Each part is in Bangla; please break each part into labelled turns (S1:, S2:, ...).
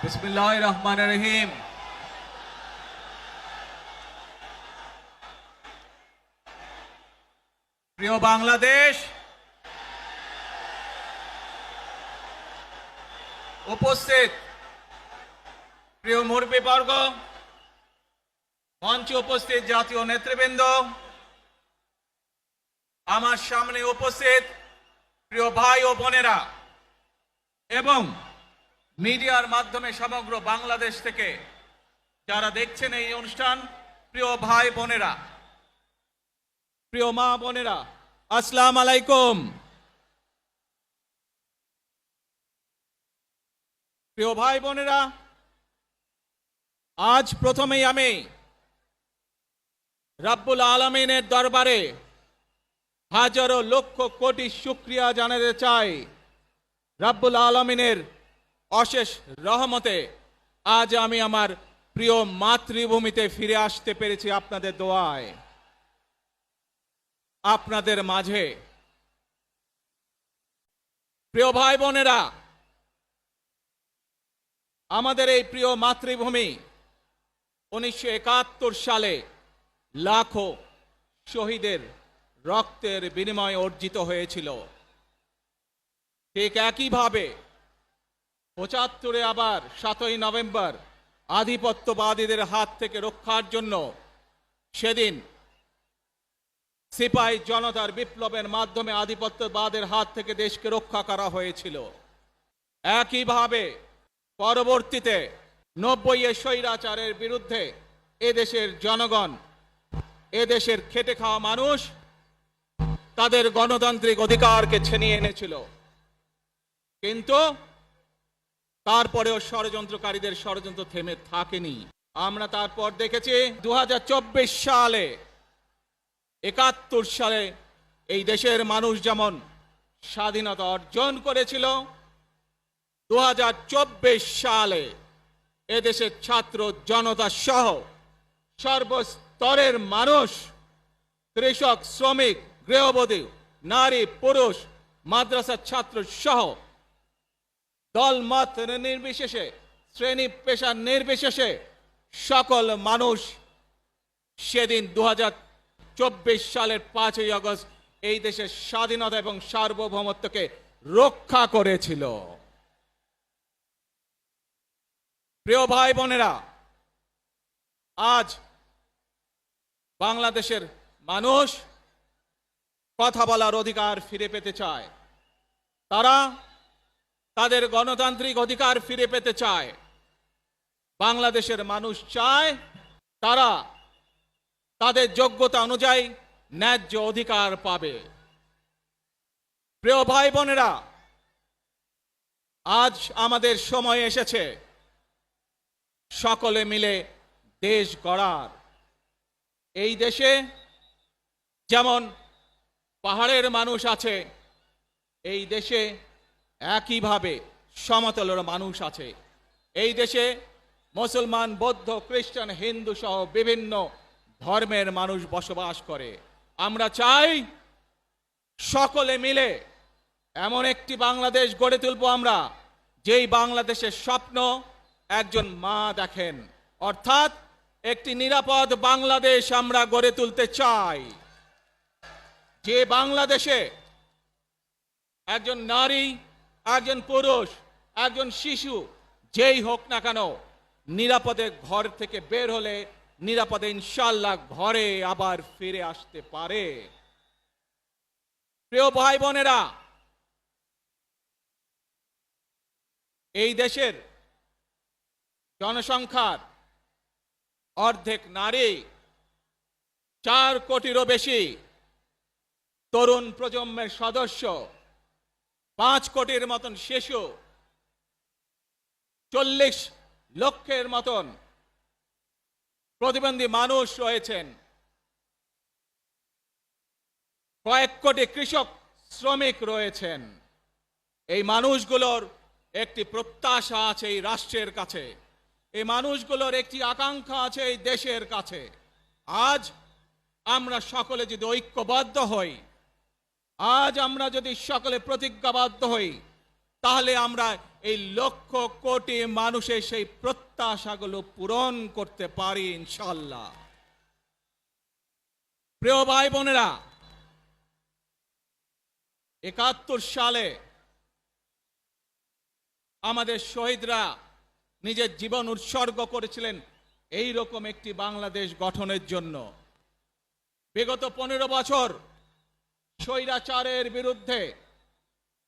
S1: বিসমিল্লাহির রহমানির রহিম। প্রিয় বাংলাদেশ, উপস্থিত প্রিয় মুরব্বীবর্গ, মঞ্চে উপস্থিত জাতীয় নেতৃবৃন্দ, আমার সামনে উপস্থিত প্রিয় ভাই ও বোনেরা এবং মিডিয়ার মাধ্যমে সমগ্র বাংলাদেশ থেকে যারা দেখছেন এই অনুষ্ঠান, প্রিয় ভাই বোনেরা, প্রিয় মা বোনেরা, আসসালামু আলাইকুম। প্রিয় ভাই বোনেরা, আজ প্রথমেই আমি রব্বুল আলামিনের দরবারে হাজারো লক্ষ কোটি শুকরিয়া জানাতে চাই। রব্বুল আলামিনের অশেষ রহমতে আজ আমি আমার প্রিয় মাতৃভূমিতে ফিরে আসতে পেরেছি আপনাদের দোয়ায়। আপনাদের মাঝে প্রিয় ভাই বোনেরা, আমাদের এই প্রিয় মাতৃভূমি 1971 সালে লাখো শহীদের রক্তের বিনিময়ে অর্জিত হয়েছিল। ঠিক একইভাবে 75-এ আবার 7ই নভেম্বর আধিপত্যবাদীদের হাত থেকে রক্ষার জন্য সেদিন সিপাহী জনতার বিপ্লবের মাধ্যমে আধিপত্যবাদের হাত থেকে দেশকে রক্ষা করা হয়েছিল। একইভাবে পরবর্তীতে 90-এ স্বৈরাচারের বিরুদ্ধে এদেশের জনগণ, এদেশের খেটে খাওয়া মানুষ তাদের গণতান্ত্রিক অধিকারকে ছিনিয়ে এনেছিল। কিন্তু তারপরেও ষড়যন্ত্রকারীদের ষড়যন্ত্র থেমে থাকেনি। আমরা তারপর দেখেছি 2024 সালে, 71 সালে এই দেশের মানুষ যেমন স্বাধীনতা অর্জন করেছিল, 2024 সালে এদেশের ছাত্র জনতা সহ সর্বস্তরের মানুষ, কৃষক, শ্রমিক, গৃহবধূ, নারী, পুরুষ, মাদ্রাসার ছাত্র সহ দল মত নির্বিশেষে, শ্রেণী পেশা নির্বিশেষে সকল মানুষ সেদিন 2024 সালের 5ই আগস্ট এই দেশের স্বাধীনতা এবং সার্বভৌমত্বকে রক্ষা করেছিল। প্রিয় ভাই বোনেরা, আজ বাংলাদেশের মানুষ কথা বলার অধিকার ফিরে পেতে চায়। তারা তাদের গণতান্ত্রিক অধিকার ফিরে পেতে চায়। বাংলাদেশের মানুষ চায় তারা তাদের যোগ্যতা অনুযায়ী ন্যায্য অধিকার পাবে। প্রিয় ভাই বোনেরা, আজ আমাদের সময় এসেছে সকলে মিলে দেশ গড়ার। এই দেশে যেমন পাহাড়ের মানুষ আছে, এই দেশে একইভাবে সমতলের মানুষ আছে। এই দেশে মুসলমান, বৌদ্ধ, খ্রিস্টান, হিন্দু সহ বিভিন্ন ধর্মের মানুষ বসবাস করে। আমরা চাই সকলে মিলে এমন একটি বাংলাদেশ গড়ে তুলব আমরা, যেই বাংলাদেশের স্বপ্ন একজন মা দেখেন, অর্থাৎ একটি নিরাপদ বাংলাদেশ আমরা গড়ে তুলতে চাই। যে বাংলাদেশে একজন নারী, একজন পুরুষ, একজন শিশু যেই হোক না কেন নিরাপদে ঘর থেকে বের হলে নিরাপদে ইনশাআল্লাহ ঘরে আবার ফিরে আসতে পারে। প্রিয় ভাই বোনেরা, এই দেশের জনসংখ্যার অর্ধেক নারী, 4 কোটিরও বেশি তরুণ প্রজন্মের সদস্য, 5 কোটির মতন শিশু, 40 লক্ষের মতন প্রতিবন্ধী মানুষ রয়েছেন, কয়েক কোটি কৃষক, শ্রমিক রয়েছেন। এই মানুষগুলোর একটি প্রত্যাশা আছে এই রাষ্ট্রের কাছে, এই মানুষগুলোর একটি আকাঙ্ক্ষা আছে এই দেশের কাছে। আজ আমরা সকলে যদি ঐক্যবদ্ধ হই, আজ আমরা যদি সকলে প্রতিজ্ঞাবদ্ধ হই, তাহলে আমরা এই লক্ষ কোটি মানুষের সেই প্রত্যাশাগুলো পূরণ করতে পারি ইনশাআল্লাহ। প্রিয় ভাই বোনেরা, ৭১ সালে আমাদের শহীদরা নিজের জীবন উৎসর্গ করেছিলেন এই রকম একটি বাংলাদেশ গঠনের জন্য। বিগত 15 বছর স্বৈরাচারের বিরুদ্ধে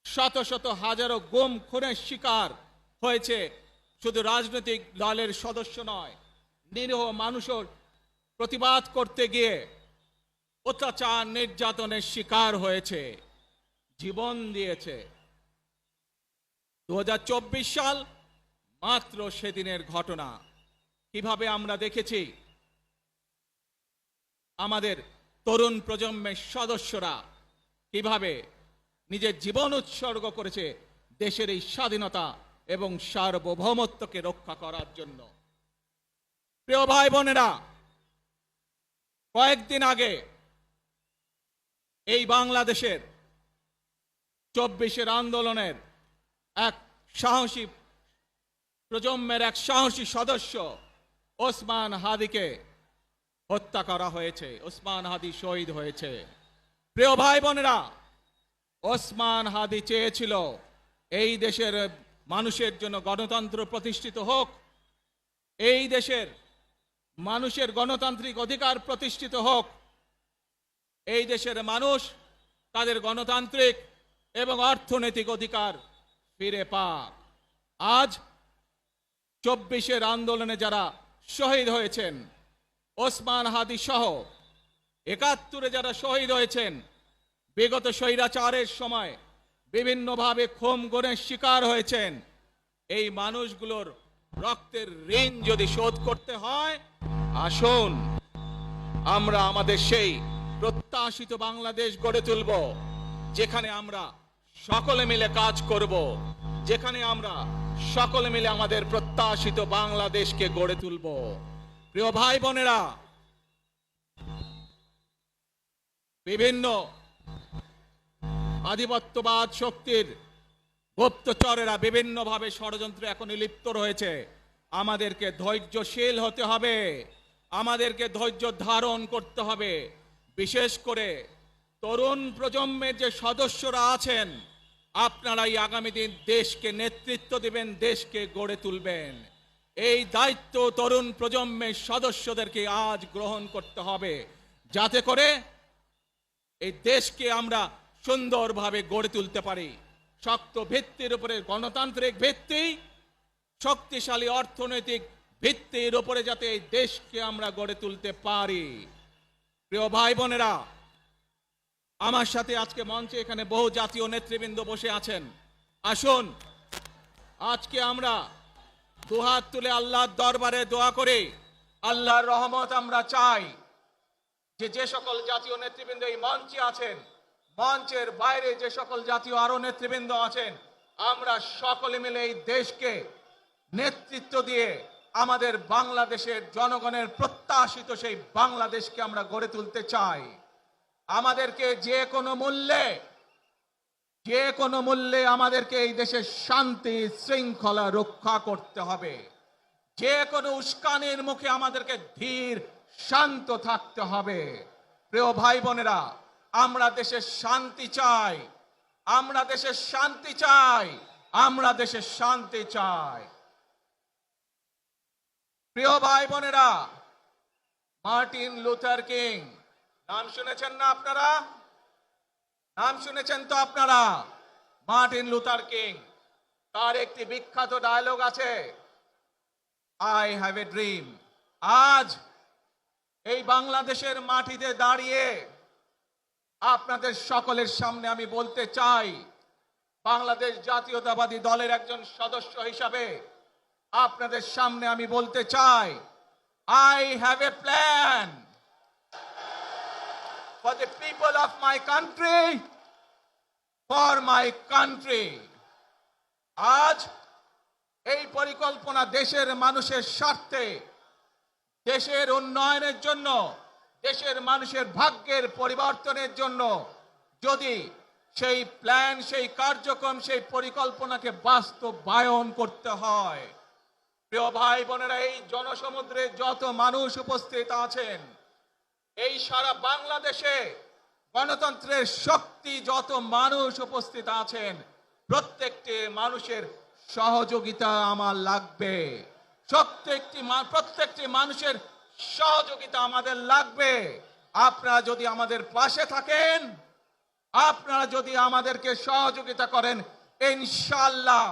S1: শত শত হাজারো গুম খুনের শিকার হয়েছে শুধু রাজনৈতিক দলের সদস্য নয়, নিরীহ মানুষের প্রতিবাদ করতে গিয়ে অত্যাচার নির্যাতনের শিকার হয়েছে, জীবন দিয়েছে। 2024 সাল মাত্র সেদিনের ঘটনা। কিভাবে আমরা দেখেছি আমাদের তরুণ প্রজন্মের সদস্যরা কিভাবে নিজের জীবন উৎসর্গ করেছে দেশের এই স্বাধীনতা এবং সার্বভৌমত্বকে রক্ষা করার জন্য। প্রিয় ভাই বোনেরা, কয়েকদিন আগে এই বাংলাদেশের 24-এর আন্দোলনের এক সাহসী প্রজন্মের এক সাহসী সদস্য ওসমান হাদিকে হত্যা করা হয়েছে। ওসমান হাদি শহীদ হয়েছে। প্রিয় ভাই বোনেরা, ওসমান হাদি চেয়েছিল এই দেশের মানুষের জন্য গণতন্ত্র প্রতিষ্ঠিত হোক, এই দেশের মানুষের গণতান্ত্রিক অধিকার প্রতিষ্ঠিত হোক, এই দেশের মানুষ তাদের গণতান্ত্রিক এবং অর্থনৈতিক অধিকার ফিরে পাক। আজ 24-এর আন্দোলনে যারা শহীদ হয়েছেন, ওসমান হাদি সহ ৭১-এ যারা শহীদ হয়েছেন, বিগত স্বৈরাচারের সময় বিভিন্নভাবে খুন গুমের শিকার হয়েছেন, এই মানুষগুলোর রক্তের ঋণ যদি শোধ করতে হয়, আসুন আমরা আমাদের সেই প্রত্যাশিত বাংলাদেশ গড়ে তুলব, যেখানে আমরা সকলে মিলে কাজ করব, যেখানে আমরা সকলে মিলে আমাদের প্রত্যাশিত বাংলাদেশকে গড়ে তুলব। প্রিয় ভাই বোনেরা, বিভিন্ন আধিপত্যবাদ শক্তির গুপ্তচরেরা বিভিন্নভাবে ষড়যন্ত্রে এখন লিপ্ত রয়েছে। আমাদেরকে ধৈর্যশীল হতে হবে, আমাদেরকে ধৈর্য ধারণ করতে হবে। বিশেষ করে তরুণ প্রজন্মের যে সদস্যরা আছেন, আপনারাই আগামী দিন দেশকে নেতৃত্ব দিবেন, দেশকে গড়ে তুলবেন। এই দায়িত্ব তরুণ প্রজন্মের সদস্যদেরকে আজ গ্রহণ করতে হবে, যাতে করে এই দেশকে আমরা সুন্দরভাবে গড়ে তুলতে পারি। শক্ত ভিত্তির উপরে গণতান্ত্রিক ভিত্তি, শক্তিশালী অর্থনৈতিক ভিত্তির উপরে যাতে এই দেশকে আমরা গড়ে তুলতে পারি। প্রিয় ভাই বোনেরা, আমার সাথে আজকে মঞ্চে এখানে বহু জাতীয় নেতৃবৃন্দ বসে আছেন। আসুন আজকে আমরা দুহাত তুলে আল্লাহর দরবারে দোয়া করি, আল্লাহর রহমত আমরা চাই। যে সকল জাতীয় নেতৃবৃন্দ এই মঞ্চে আছেন, মঞ্চের বাইরে যে সকল জাতীয় আরো নেতৃবৃন্দ আছেন, আমরা সকলে মিলে এই দেশকে নেতৃত্ব দিয়ে আমাদের বাংলাদেশের জনগণের প্রত্যাশিত সেই বাংলাদেশকে আমরা গড়ে তুলতে চাই। আমাদেরকে যে কোনো মূল্যে আমাদেরকে এই দেশের শান্তি শৃঙ্খলা রক্ষা করতে হবে। যে কোনো উস্কানির মুখে আমাদেরকে ধীর শান্ত থাকতে হবে। প্রিয় ভাই বোনেরা, আমরা দেশের শান্তি চাই, আমরা দেশের শান্তি চাই, আমরা দেশের শান্তি চাই। প্রিয় ভাই বোনেরা, মার্টিন লুথার কিং নাম শুনেছেন না আপনারা? নাম শুনেছেন তো আপনারা? মার্টিন লুথার কিং, তার একটি বিখ্যাত ডায়লগ আছে, আই হ্যাভ এ ড্রিম। আজ এই বাংলাদেশের মাটিতে দাঁড়িয়ে আপনাদের সকলের সামনে আমি বলতে চাই, বাংলাদেশ জাতীয়তাবাদী দলের একজন সদস্য হিসাবে আপনাদের সামনে আমি বলতে চাই, I have a plan for the people of my country, for my country. আজ এই পরিকল্পনা দেশের মানুষের স্বার্থে, দেশের উন্নয়নের জন্য, দেশের মানুষের ভাগ্যের পরিবর্তনের জন্য যদি সেই প্ল্যান, সেই কার্যক্রম, সেই পরিকল্পনাকে বাস্তবায়ন করতে হয়। প্রিয় ভাই বোনেরা, এই জনসমুদ্রে যত মানুষ উপস্থিত আছেন, এই সারা বাংলাদেশে গণতন্ত্রের শক্তি যত মানুষ উপস্থিত আছেন, প্রত্যেকটি মানুষের সহযোগিতা আমার লাগবে। প্রত্যেকটি মানুষের সহযোগিতা আমাদের লাগবে। আপনারা যদি আমাদের পাশে থাকেন, আপনারা যদি আমাদেরকে সহযোগিতা করেন, ইনশাআল্লাহ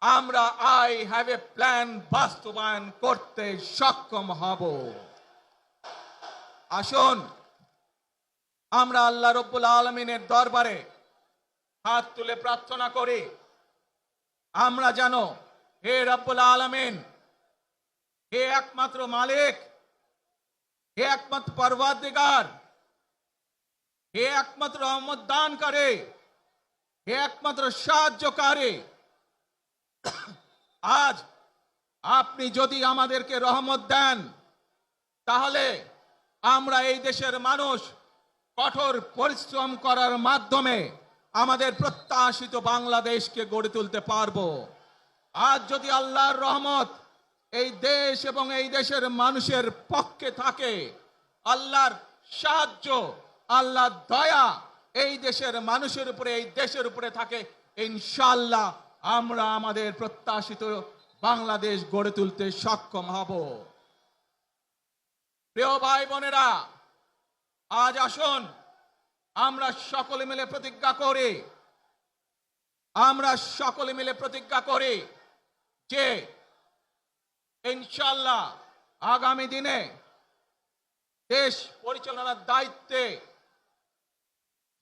S1: আমরা আই হ্যাভ এ প্ল্যান বাস্তবায়ন করতে সক্ষম হব। আসুন আমরা আল্লাহ রব্বুল আলামিনের দরবারে হাত তুলে প্রার্থনা করি, আমরা জানো হে রব্বুল আলামিন, হে একমাত্র মালিক, হে একমাত্র পরওয়ারদিগার, হে একমাত্র রহমত দানকারী, হে একমাত্র সাহায্যকারী, আজ আপনি যদি আমাদেরকে রহমত দেন, তাহলে আমরা এই দেশের মানুষ কঠোর পরিশ্রম করার মাধ্যমে আমাদের প্রত্যাশিত বাংলাদেশকে গড়ে তুলতে পারবো। আজ যদি আল্লাহর রহমত এই দেশ এবং এই দেশের মানুষের পক্ষে থাকে, আল্লাহর সাহায্য, আল্লাহর দয়া এই দেশের মানুষের উপরে, এই দেশের উপরে থাকে, ইনশাআল্লাহ আমরা আমাদের প্রত্যাশিত বাংলাদেশ গড়ে তুলতে সক্ষম হব। প্রিয় ভাই বোনেরা, আজ আসুন আমরা সকলে মিলে প্রতিজ্ঞা করি, আমরা সকলে মিলে প্রতিজ্ঞা করি যে ইনশাআল্লাহ আগামী দিনে দেশ পরিচালনার দায়িত্বে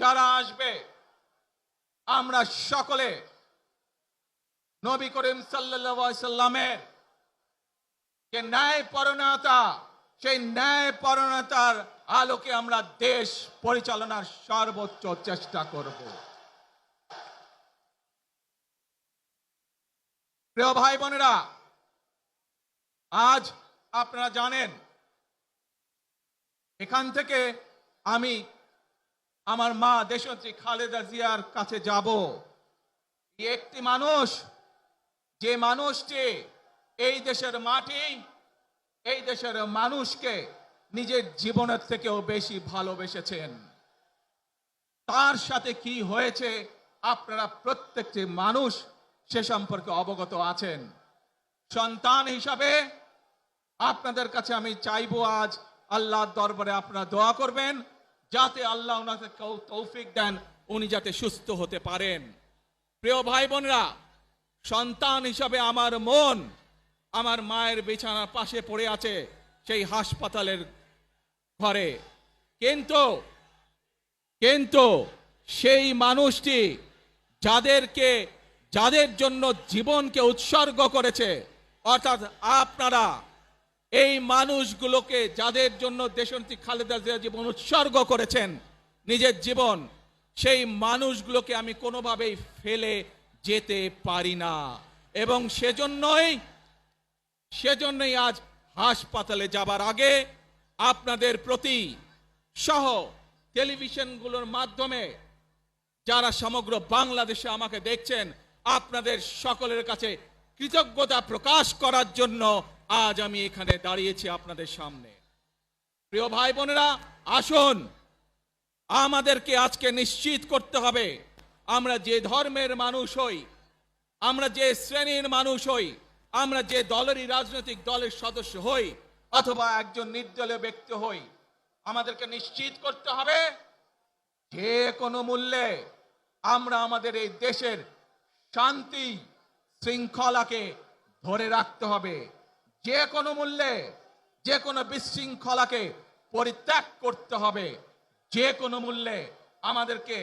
S1: যারা আসবে, আমরা সকলে নবী করিম সাল্লাল্লাহু আলাইহি সাল্লামের যে ন্যায়পরায়ণতা, সেই ন্যায়পরায়ণতার আলোকে আমরা দেশ পরিচালনার সর্বোচ্চ চেষ্টা করব। প্রিয় ভাই বোনেরা, আজ আপনারা জানেন এখান থেকে আমি আমার মা দেশনেত্রী খালেদা জিয়ার কাছে যাব। একটি মানুষ, যে মানুষটি এই দেশের মাটি, এই দেশের মানুষকে নিজের জীবনের থেকেও বেশি ভালোবেসেছেন, তার সাথে কি হয়েছে আপনারা প্রত্যেকটি মানুষ সে সম্পর্কে অবগত আছেন। সন্তান হিসাবে আপনাদের কাছে আমি চাইবো, আজ আল্লাহর দরবারে আপনারা দোয়া করবেন যাতে আল্লাহ ওনাকে তৌফিক দেন, উনি যাতে সুস্থ হতে পারেন। প্রিয় ভাই বোনেরা, সন্তান হিসাবে আমার মন আমার মায়ের বিছানার পাশে পড়ে আছে সেই হাসপাতালের ঘরে, কিন্তু সেই মানুষটি যাদের জন্য জীবনকে উৎসর্গ করেছে, অর্থাৎ আপনারা এই মানুষগুলোকে, যাদের জন্য দেশনেত্রী খালেদা জিয়া জীবন উৎসর্গ করেছেন, নিজের জীবন, সেই মানুষগুলোকে আমি কোনোভাবেই ফেলে যেতে পারি না। এবং সেজন্যই আজ হাসপাতালে যাবার আগে আপনাদের প্রতি সহ টেলিভিশনগুলোর মাধ্যমে যারা সমগ্র বাংলাদেশে আমাকে দেখছেন, আপনাদের সকলের কাছে কৃতজ্ঞতা প্রকাশ করার জন্য আজ আমি এখানে দাঁড়িয়েছি আপনাদের সামনে। প্রিয় ভাই বোনেরা, আসুন আমাদেরকে আজকে নিশ্চিত করতে হবে, আমরা যে ধর্মের মানুষ হই, আমরা যে শ্রেণীর মানুষ হই, আমরা যে দলেরই রাজনৈতিক দলের সদস্য হই অথবা একজন নির্দলীয় ব্যক্তি হই, আমাদেরকে নিশ্চিত করতে হবে যে কোনো মূল্যে আমরা আমাদের এই দেশের শান্তি শৃঙ্খলাকে ধরে রাখতে হবে। যে কোনো মূল্যে যে কোনো বিশৃঙ্খলাকে পরিত্যাগ করতে হবে। যে কোনো মূল্যে আমাদেরকে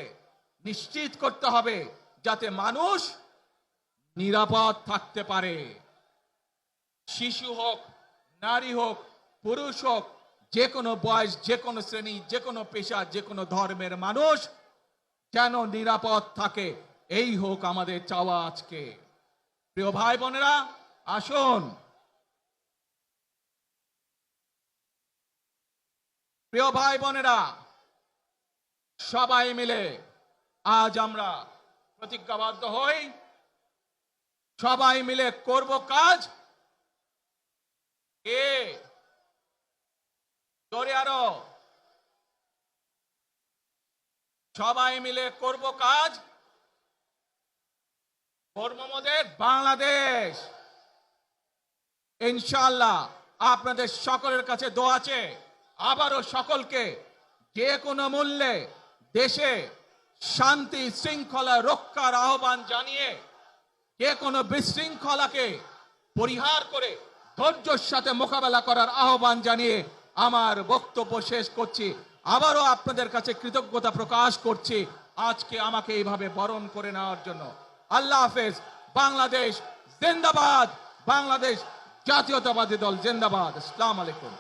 S1: নিশ্চিত করতে হবে যাতে মানুষ নিরাপদ থাকতে পারে। শিশু হোক, নারী হোক, পুরুষ হোক, যে কোনো বয়স, যে কোনো শ্রেণী, যে কোনো পেশা, যে কোনো ধর্মের মানুষ যেন নিরাপদ থাকে, এই হোক আমাদের চাওয়া আজকে। প্রিয় ভাই বোনেরা, আসুন প্রিয় ভাই বোনেরা, সবাই মিলে আজ আমরা প্রতিজ্ঞাবদ্ধ হই, সবাই মিলে করব কাজ। কে জোরে আরো, সবাই মিলে করব কাজ, কর্মমোদের বাংলাদেশ। ইনশাআল্লাহ আপনাদের সকলের কাছে দোয়া আছে, আবারও সকলকে যে কোনো মূল্যে দেশে শান্তি শৃঙ্খলা রক্ষার আহ্বান জানিয়ে যে কোনো বিশৃঙ্খলাকে পরিহার করে ধৈর্যের সাথে মোকাবেলা করার আহ্বান জানিয়ে আমার বক্তব্য শেষ করছি। আবারও আপনাদের কাছে কৃতজ্ঞতা প্রকাশ করছি আজকে আমাকে এইভাবে বরণ করে নেওয়ার জন্য। আল্লাহ হাফেজ। বাংলাদেশ জিন্দাবাদ, বাংলাদেশ জাতীয়তাবাদী দল জিন্দাবাদ। আসসালামু আলাইকুম।